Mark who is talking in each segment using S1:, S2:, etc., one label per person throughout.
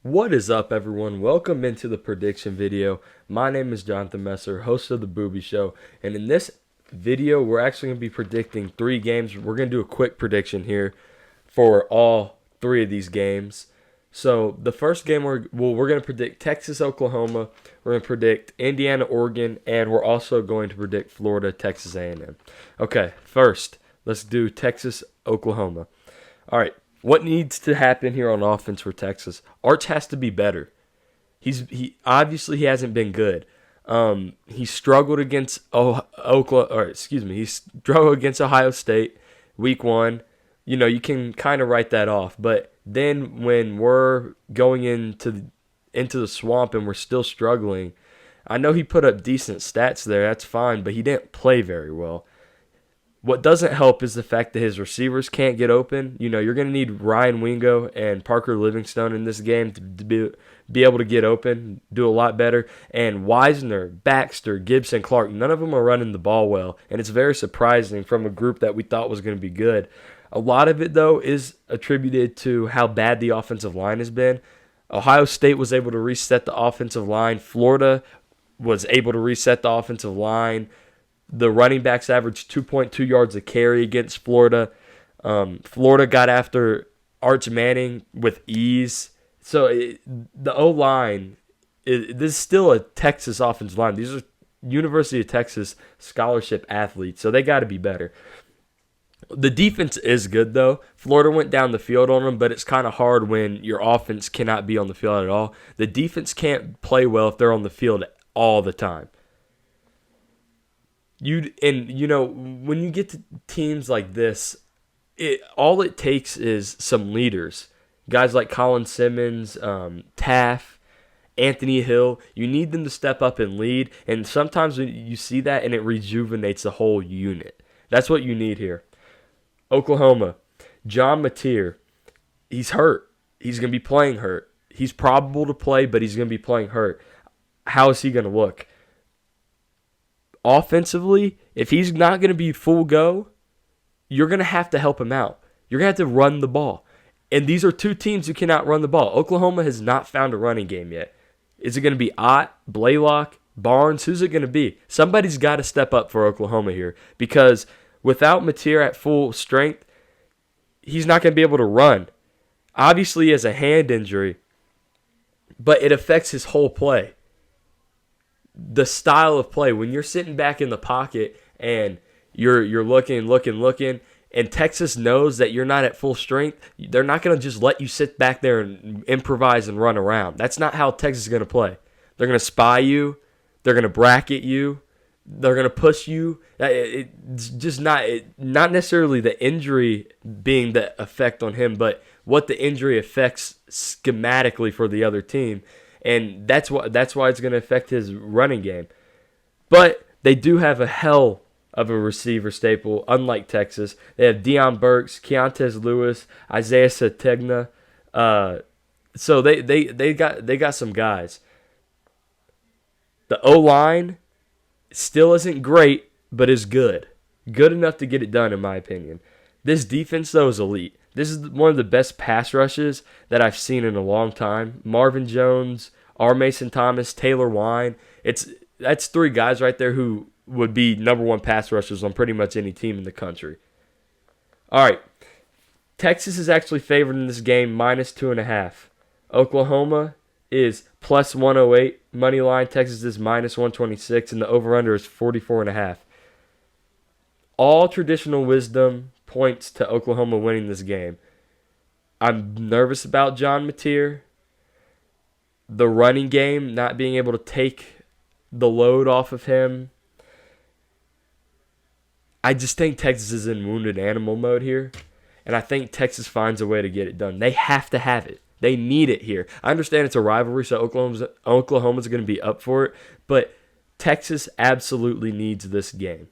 S1: What is up, everyone? Welcome into the prediction video. My name is Jonathan Messer, host of The Booby Show, and in this video, we're actually going to be predicting three games. We're going to do a quick prediction here for all three of these games. So the first game we're going to predict Texas, Oklahoma. We're going to predict Indiana, Oregon, and we're also going to predict Florida, Texas A&M. Okay, first, let's do Texas, Oklahoma. All right, what needs to happen here on offense for Texas? Arch has to be better. He obviously he hasn't been good. He struggled against he struggled against Ohio State week 1. You know, you can kind of write that off, but then when we're going into the swamp and we're still struggling, I know he put up decent stats there. That's fine, but he didn't play very well. What doesn't help is the fact that his receivers can't get open. You know, you're going to need Ryan Wingo and Parker Livingstone in this game to be able to get open, do a lot better. And Wisner, Baxter, Gibson, Clark, none of them are running the ball well. And it's very surprising from a group that we thought was going to be good. A lot of it, though, is attributed to how bad the offensive line has been. Ohio State was able to reset the offensive line. Florida was able to reset the offensive line. The running backs averaged 2.2 yards a carry against Florida. Florida got after Arch Manning with ease. So the O-line, this is still a Texas offensive line. These are University of Texas scholarship athletes, so they got to be better. The defense is good, though. Florida went down the field on them, but it's kind of hard when your offense cannot be on the field at all. The defense can't play well if they're on the field all the time. When you get to teams like this, all it takes is some leaders, guys like Colin Simmons, Taff, Anthony Hill. You need them to step up and lead, and sometimes you see that, and it rejuvenates the whole unit. That's what you need here. Oklahoma, John Mateer, he's hurt. He's going to be playing hurt. He's probable to play, but he's going to be playing hurt. How is he going to look? Offensively, if he's not going to be full go, you're going to have to help him out. You're going to have to run the ball. And these are two teams who cannot run the ball. Oklahoma has not found a running game yet. Is it going to be Ott, Blaylock, Barnes? Who's it going to be? Somebody's got to step up for Oklahoma here because without Mateer at full strength, he's not going to be able to run. Obviously, he has a hand injury, but it affects his whole play. The style of play, when you're sitting back in the pocket and you're looking, and Texas knows that you're not at full strength, they're not going to just let you sit back there and improvise and run around. That's not how Texas is going to play. They're going to spy you. They're going to bracket you. They're going to push you. It's just not necessarily the injury being the effect on him, but what the injury affects schematically for the other team. And that's why it's going to affect his running game. But they do have a hell of a receiver staple, unlike Texas. They have Deion Burks, Keontez Lewis, Isaiah Sategna. So they got some guys. The O-line still isn't great, but is good. Good enough to get it done, in my opinion. This defense, though, is elite. This is one of the best pass rushes that I've seen in a long time. Marvin Jones, R. Mason Thomas, Taylor Wine. That's three guys right there who would be number one pass rushers on pretty much any team in the country. All right. Texas is actually favored in this game, minus 2.5. Oklahoma is plus 108. Money line, Texas is minus 126, and the over-under is 44.5. All traditional wisdom points to Oklahoma winning this game. I'm nervous about John Mateer. The running game, not being able to take the load off of him. I just think Texas is in wounded animal mode here, and I think Texas finds a way to get it done. They have to have it. They need it here. I understand it's a rivalry, so Oklahoma's going to be up for it, but Texas absolutely needs this game.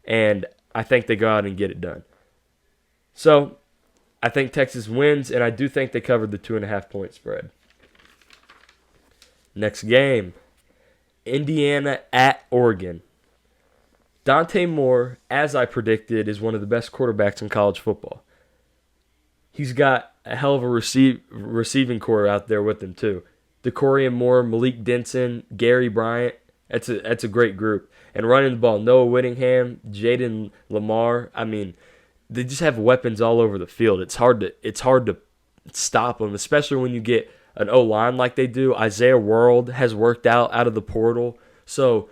S1: And I think they go out and get it done. So, I think Texas wins, and I do think they covered the 2.5 point spread. Next game, Indiana at Oregon. Dante Moore, as I predicted, is one of the best quarterbacks in college football. He's got a hell of a receiving core out there with them too. DeCorian Moore, Malik Denson, Gary Bryant. That's a great group. And running the ball, Noah Whittingham, Jaden Lamar. I mean, they just have weapons all over the field. It's hard to stop them, especially when you get an O-line like they do. Isaiah World has worked out of the portal. So,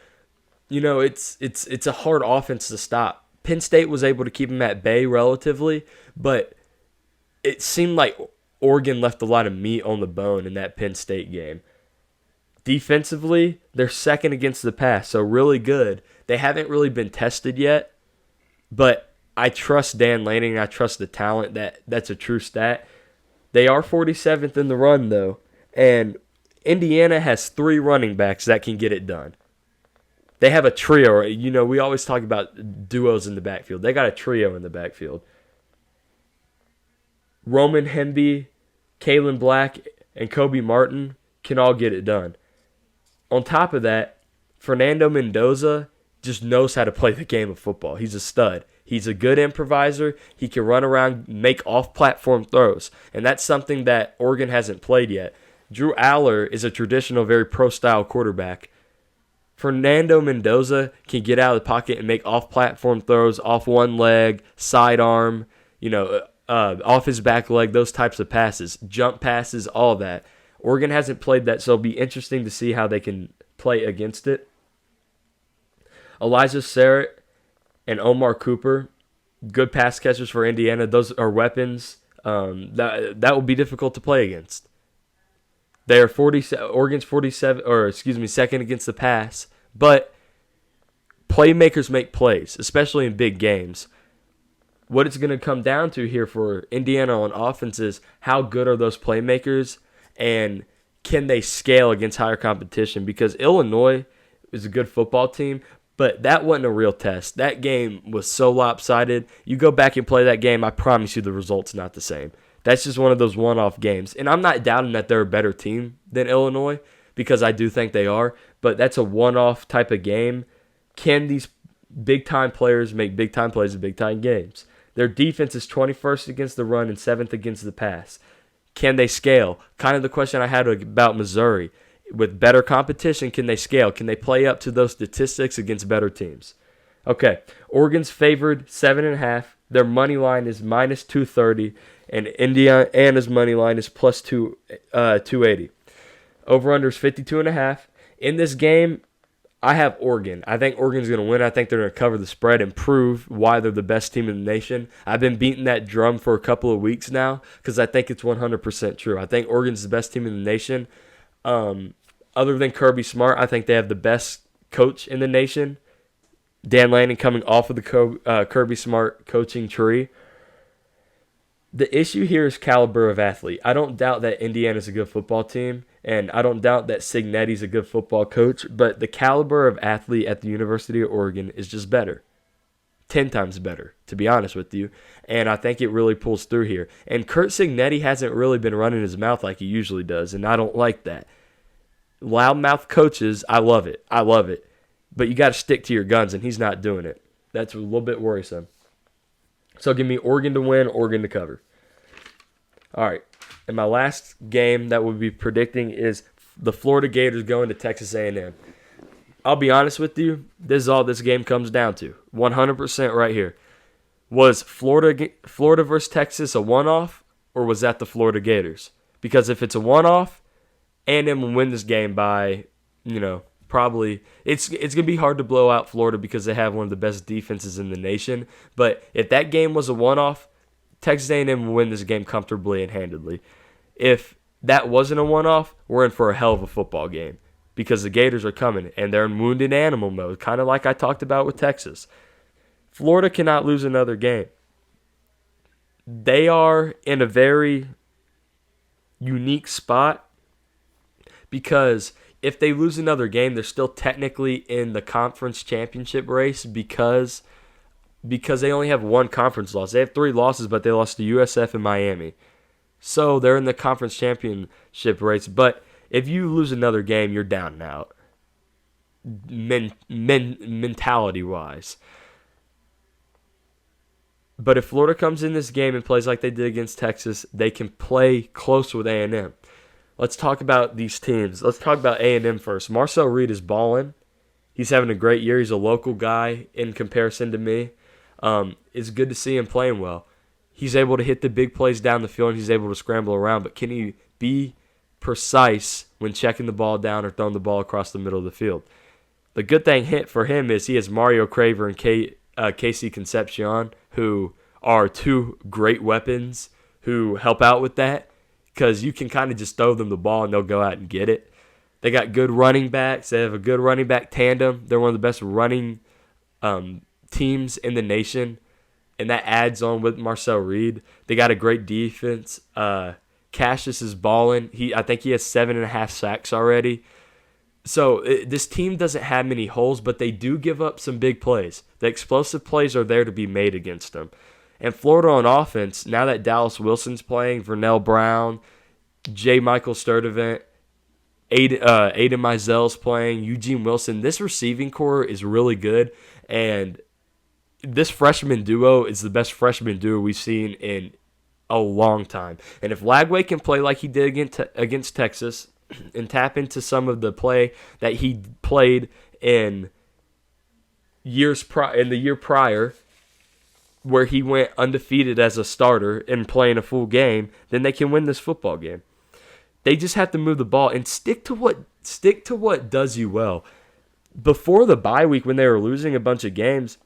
S1: it's a hard offense to stop. Penn State was able to keep them at bay relatively, but it seemed like Oregon left a lot of meat on the bone in that Penn State game. Defensively, they're second against the pass, so really good. They haven't really been tested yet, but I trust Dan Lanning. I trust the talent. That's a true stat. They are 47th in the run, though, and Indiana has 3 running backs that can get it done. They have a trio. We always talk about duos in the backfield. They got a trio in the backfield. Roman Hemby, Kalen Black, and Kobe Martin can all get it done. On top of that, Fernando Mendoza just knows how to play the game of football. He's a stud. He's a good improviser. He can run around, make off-platform throws, and that's something that Oregon hasn't played yet. Drew Aller is a traditional, very pro-style quarterback. Fernando Mendoza can get out of the pocket and make off-platform throws, off one leg, sidearm, off his back leg, those types of passes, jump passes, all that. Oregon hasn't played that, so it'll be interesting to see how they can play against it. Elijah Sarrett and Omar Cooper, good pass catchers for Indiana. Those are weapons that will be difficult to play against. They are Oregon's 47, second against the pass, but playmakers make plays, especially in big games. What it's going to come down to here for Indiana on offense is how good are those playmakers and can they scale against higher competition? Because Illinois is a good football team, but that wasn't a real test. That game was so lopsided. You go back and play that game, I promise you the result's not the same. That's just one of those one-off games. And I'm not doubting that they're a better team than Illinois because I do think they are, but that's a one-off type of game. Can these big-time players make big-time plays in big-time games? Their defense is 21st against the run and 7th against the pass. Can they scale? Kind of the question I had about Missouri. With better competition, can they scale? Can they play up to those statistics against better teams? Okay, Oregon's favored 7.5. Their money line is minus 230, and Indiana's money line is plus 280. Over-under is 52.5. In this game, I have Oregon. I think Oregon's going to win. I think they're going to cover the spread and prove why they're the best team in the nation. I've been beating that drum for a couple of weeks now because I think it's 100% true. I think Oregon's the best team in the nation. Other than Kirby Smart, I think they have the best coach in the nation. Dan Lanning coming off of the Kirby Smart coaching tree. The issue here is caliber of athlete. I don't doubt that Indiana's a good football team, and I don't doubt that Cignetti's a good football coach, but the caliber of athlete at the University of Oregon is just better. 10 times better, to be honest with you, and I think it really pulls through here. And Curt Cignetti hasn't really been running his mouth like he usually does, and I don't like that. Loudmouth coaches, I love it. But you got to stick to your guns, and he's not doing it. That's a little bit worrisome. So give me Oregon to win, Oregon to cover. All right. And my last game that we'll be predicting is the Florida Gators going to Texas A&M. I'll be honest with you. This is all this game comes down to. 100% right here. Was Florida versus Texas a one-off, or was that the Florida Gators? Because if it's a one-off, A&M will win this game by, probably it's going to be hard to blow out Florida because they have one of the best defenses in the nation. But if that game was a one-off, Texas A&M will win this game comfortably and handedly. If that wasn't a one-off, we're in for a hell of a football game because the Gators are coming and they're in wounded animal mode, kind of like I talked about with Texas. Florida cannot lose another game. They are in a very unique spot because if they lose another game, they're still technically in the conference championship race because they only have one conference loss. They have 3 losses, but they lost to USF and Miami. So they're in the conference championship race. But if you lose another game, you're down and out, mentality-wise. But if Florida comes in this game and plays like they did against Texas, they can play close with A&M. Let's talk about these teams. Let's talk about A&M first. Marcel Reed is balling. He's having a great year. He's a local guy in comparison to me. It's good to see him playing well. He's able to hit the big plays down the field, and he's able to scramble around. But can he be precise when checking the ball down or throwing the ball across the middle of the field? The good thing for him is he has Mario Craver and Casey Concepcion, who are two great weapons who help out with that, because you can kind of just throw them the ball and they'll go out and get it. They got good running backs. They have a good running back tandem. They're one of the best running teams in the nation, and that adds on with Marcel Reed. They got a great defense. Cassius is balling. I think he has 7.5 sacks already. So this team doesn't have many holes, but they do give up some big plays. The explosive plays are there to be made against them. And Florida on offense, now that Dallas Wilson's playing, Vernell Brown, J. Michael Sturdivant, Aiden Mizell's playing, Eugene Wilson, this receiving core is really good. And this freshman duo is the best freshman duo we've seen in a long time. And if Lagway can play like he did against Texas and tap into some of the play that he played in the year prior, where he went undefeated as a starter and playing a full game, then they can win this football game. They just have to move the ball and stick to what does you well. Before the bye week, when they were losing a bunch of games,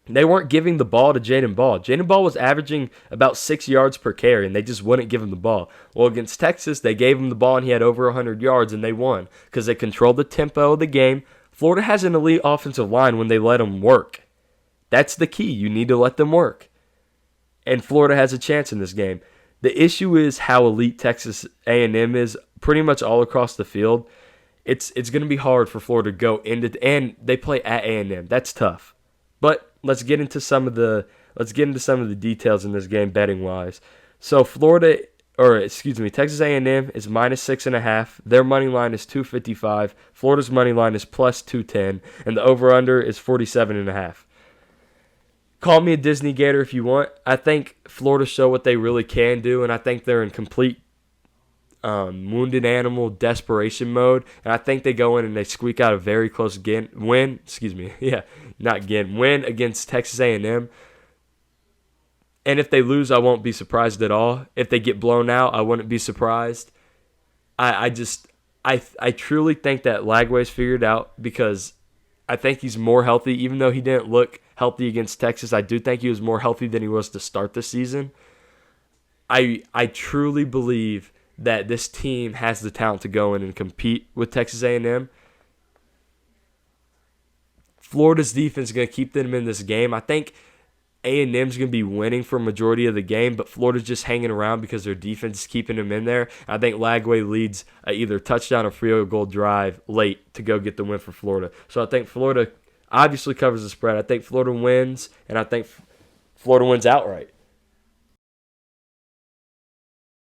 S1: they weren't giving the ball to Jaden Ball. Jaden Ball was averaging about 6 yards per carry, and they just wouldn't give him the ball. Well, against Texas, they gave him the ball, and he had over 100 yards, and they won because they controlled the tempo of the game. Florida has an elite offensive line when they let them work. That's the key. You need to let them work. And Florida has a chance in this game. The issue is how elite Texas A&M is pretty much all across the field. It's going to be hard for Florida to go into, and they play at A&M. That's tough. But let's get into some of the details in this game betting wise. So Texas A&M is -6.5. Their money line is 255. Florida's money line is +210, and the over under is 47.5. Call me a Disney Gator if you want. I think Florida show what they really can do, and I think they're in complete wounded animal desperation mode. And I think they go in and they squeak out a very close win against Texas A&M. And if they lose, I won't be surprised at all. If they get blown out, I wouldn't be surprised. I truly think that Lagway's figured out, because I think he's more healthy. Even though he didn't look healthy against Texas, I do think he was more healthy than he was to start the season. I truly believe that this team has the talent to go in and compete with Texas A&M. Florida's defense is going to keep them in this game. I think A&M's going to be winning for a majority of the game, but Florida's just hanging around because their defense is keeping them in there. I think Lagway leads either touchdown or field goal drive late to go get the win for Florida. So I think Florida obviously covers the spread. I think Florida wins, and I think Florida wins outright.